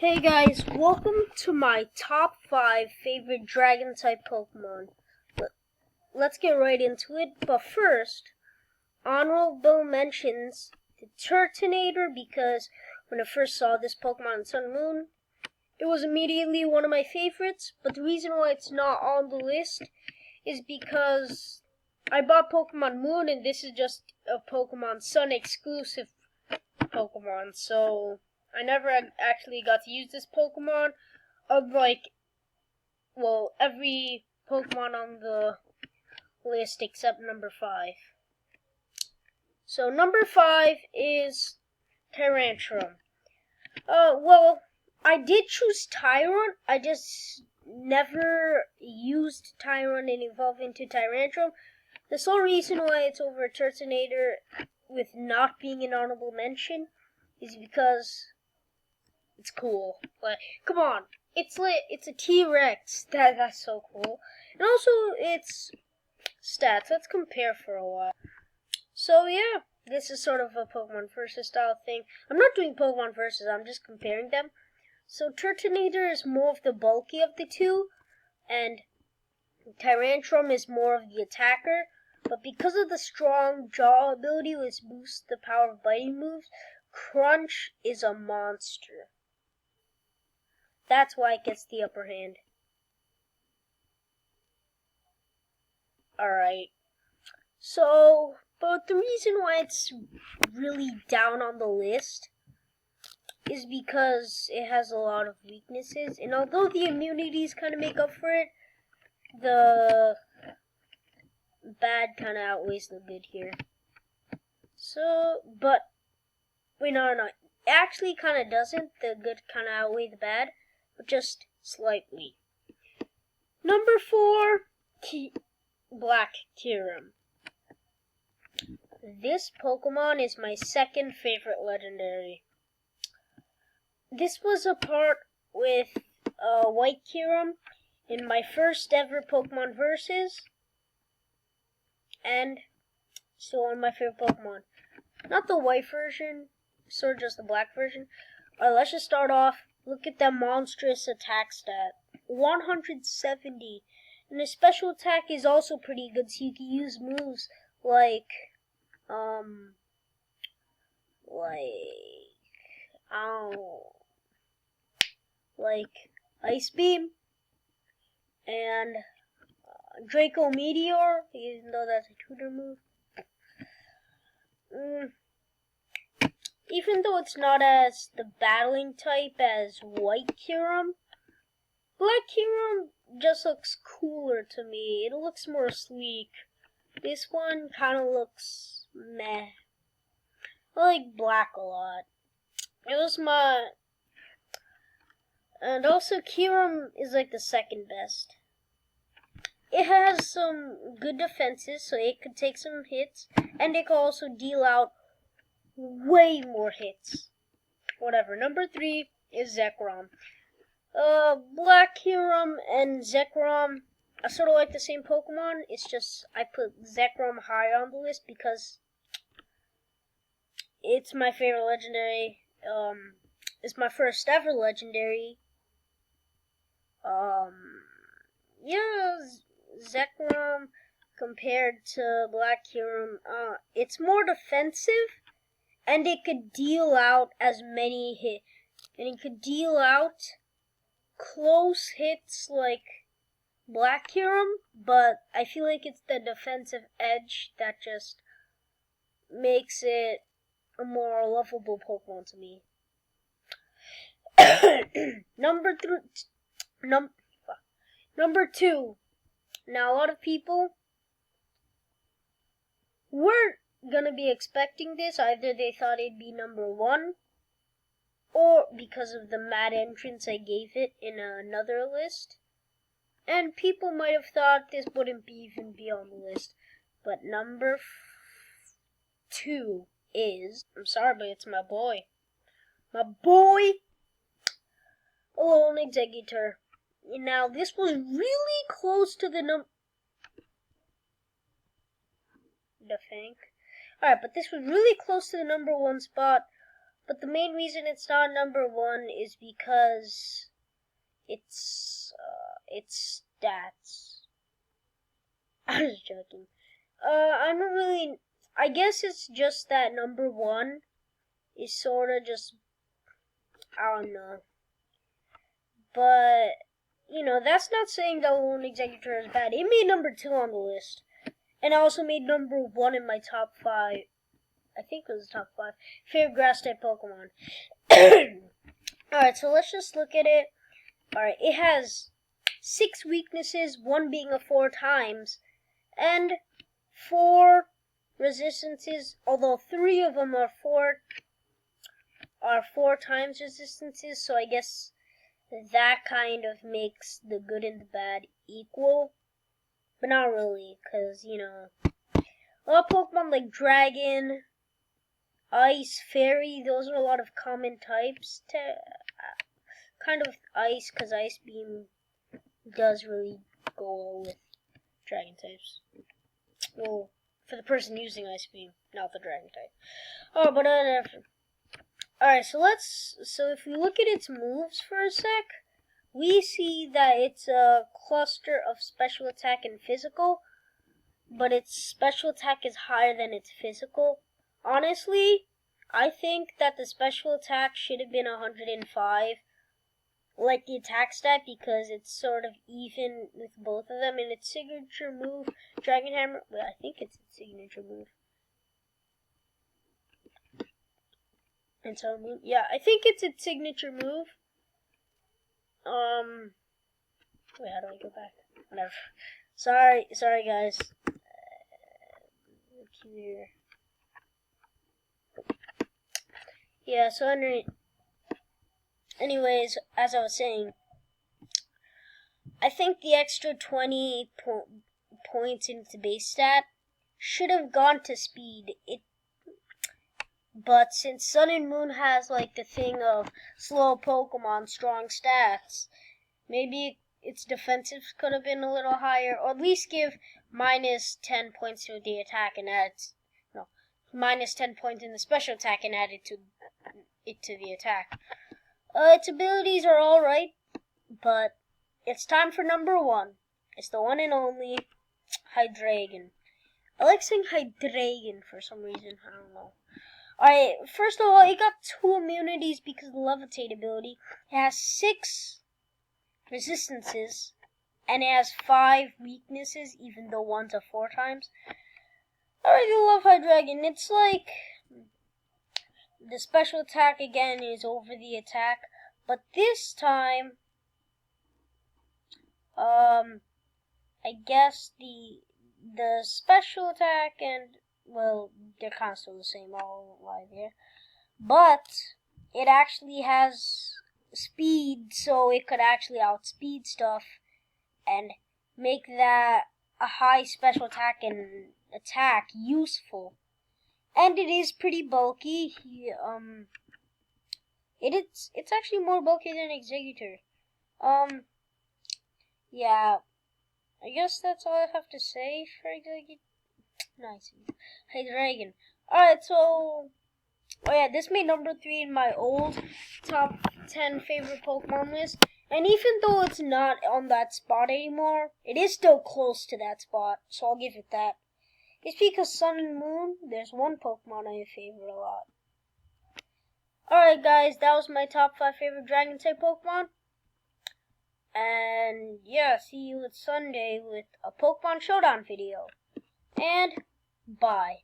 Hey guys, welcome to my top 5 favorite dragon type Pokemon. Let's get right into it, but first, honorable mentions the Turtonator because when I first saw this Pokemon in Sun and Moon, it was immediately one of my favorites, but the reason why it's not on the list is because I bought Pokemon Moon and this is just a Pokemon Sun exclusive Pokemon, so I never actually got to use this Pokemon, unlike, every Pokemon on the list except number 5. So number 5 is Tyrantrum. I did choose Tyrunt, I just never used Tyrunt and evolved into Tyrantrum. The sole reason why it's over Turtonator with not being an honorable mention is because it's cool. Like, come on, it's a T-Rex. That's so cool. And also, its stats. Let's compare for a while. So yeah, this is sort of a Pokemon versus style thing. I'm not doing Pokemon versus. I'm just comparing them. So Turtonator is more of the bulky of the two, and Tyrantrum is more of the attacker. But because of the strong jaw ability, which boosts the power of biting moves, Crunch is a monster. That's why it gets the upper hand. Alright. So, but the reason why it's really down on the list is because it has a lot of weaknesses. And although the immunities kind of make up for it, the bad kind of outweighs the good here. So, but, wait, no. It actually kind of doesn't. The good kind of outweigh the bad, but just slightly. Number 4, Black Kyurem. This Pokemon is my second favorite legendary. This was a part with White Kyurem in my first ever Pokemon Versus, and still one of my favorite Pokemon. Not the white version, sort of just the black version. Alright, let's just start off. Look at that monstrous attack stat. 170. And the special attack is also pretty good, so you can use moves like Ice Beam and Draco Meteor, even though that's a tutor move. Even though it's not as the battling type as White Kyurem, Black Kyurem just looks cooler to me. It looks more sleek. This one kind of looks meh. I like black a lot. It was my... And also Kyurem is like the second best. It has some good defenses, so it could take some hits, and it could also deal out way more hits. Whatever. Number 3 is Zekrom. Black Kyurem and Zekrom are sort of like the same Pokemon. It's just I put Zekrom higher on the list because it's my favorite legendary. It's my first ever legendary. Zekrom compared to Black Kyurem, it's more defensive, and it could deal out as many hits, and it could deal out close hits like Black Kyurem, but I feel like it's the defensive edge that just makes it a more lovable Pokemon to me. Number 2. Now, a lot of people weren't gonna be expecting this. Either they thought it'd be number 1, or because of the mad entrance I gave it in another list. And people might have thought this wouldn't even be on the list. But number 2 is... I'm sorry, but it's my boy. My boy! Alolan Exeggutor. Now, this was really close to the Alright, but this was really close to the number 1 spot. But the main reason it's not number 1 is because its stats. I was joking. I'm not really. I guess it's just that number 1 is sort of just. I don't know. But, you know, that's not saying that Alolan Exeggutor is bad. It made number 2 on the list. And I also made number 1 in my top 5. I think it was the top 5 favorite grass type Pokemon. Alright, so let's just look at it. Alright, it has 6 weaknesses, 1 being a 4 times, and 4 resistances, although 3 of them are 4 times resistances, so I guess that kind of makes the good and the bad equal. But not really, because, you know, a lot of Pokemon like Dragon, Ice, Fairy, those are a lot of common types. Kind of Ice, because Ice Beam does really go well with Dragon types. Well, for the person using Ice Beam, not the Dragon type. Oh, but alright, so if we look at its moves for a sec, we see that it's a cluster of special attack and physical, but its special attack is higher than its physical. Honestly, I think that the special attack should have been 105, like the attack stat, because it's sort of even with both of them. And its signature move, Dragon Hammer, well, I think it's its signature move. And so, yeah, I think it's its signature move. Wait, how do I go back? Whatever. Sorry guys. Look here. Yeah, so anyways, as I was saying, I think the extra 20 points into base stat should have gone to speed. But since Sun and Moon has like the thing of slow Pokemon, strong stats, maybe its defensive could have been a little higher, or at least give minus 10 points to the attack and add minus 10 points in the special attack and add it to the attack. Its abilities are alright, but it's time for number 1. It's the one and only Hydreigon. I like saying Hydreigon for some reason, I don't know. Alright, first of all, it got 2 immunities because of the Levitate ability. It has 6 resistances, and it has 5 weaknesses, even though one's a 4 times. I really love Hydreigon. It's like the special attack again is over the attack, but this time, I guess the special attack and, well, they're kind of still the same, I'll lie there. But it actually has speed, so it could actually outspeed stuff and make that a high special attack and attack useful. And it is pretty bulky. It's actually more bulky than Exeggutor. Yeah, I guess that's all I have to say for Exeggutor. Nice. Hydreigon. Alright, so, oh yeah, this made number 3 in my old top 10 favorite Pokemon list. And even though it's not on that spot anymore, it is still close to that spot, so I'll give it that. It's because Sun and Moon, there's one Pokemon I favor a lot. Alright guys, that was my top 5 favorite Dragon type Pokemon. And yeah, see you Sunday with a Pokemon Showdown video. And bye.